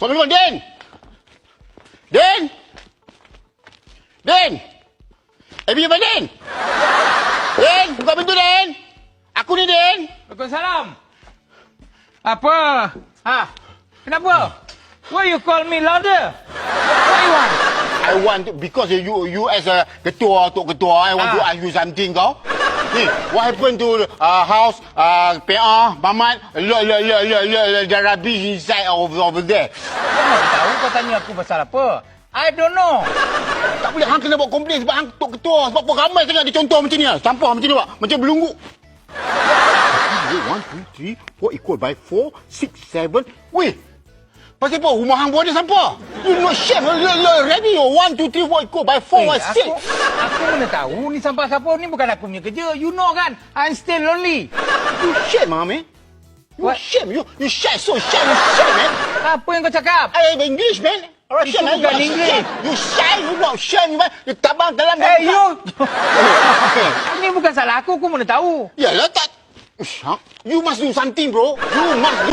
Buka pintu, Din! Din! Din! Abi, apa, Din? Din, buka pintu, Din! Aku ni, Din! Waalaikumsalam. Apa? Kenapa? Why you call me louder? What you want? I want to, because you as a ketua, Tok Ketua, I want to ask you something, kau. Ni, what happened to house, PA, Mamat, the rubbish inside over there? Kau nak tahu kau tanya aku pasal apa? I don't know. Tak boleh, hang kena buat komplain sebab hang Tok Ketua. Sebab apa ramai sangat dia contoh macam ni. Sampah macam ni, Pak. Macam belunggu. 1, 2, 3, 4 equal by 4, 6, 7. Weh, pasal apa? Rumah hang buat ada sampah. You not shame. Ready? 1, 2, 3, 4 equal by 4, 6. Aku mana tahu ni sampah siapa, ni bukan aku punya kerja. You know kan, I'm still lonely. You shame, man. You What? shame. You shame. So shame. You shame, man. Apa yang kau cakap? I have English, man. Alright, Itu shame, man. bukan You English. shame. You shame. You not shame, man. You tabang dalam. Hey, you! Ini bukan salah aku mana tahu. Yalah, tak. You must do something, bro. You must do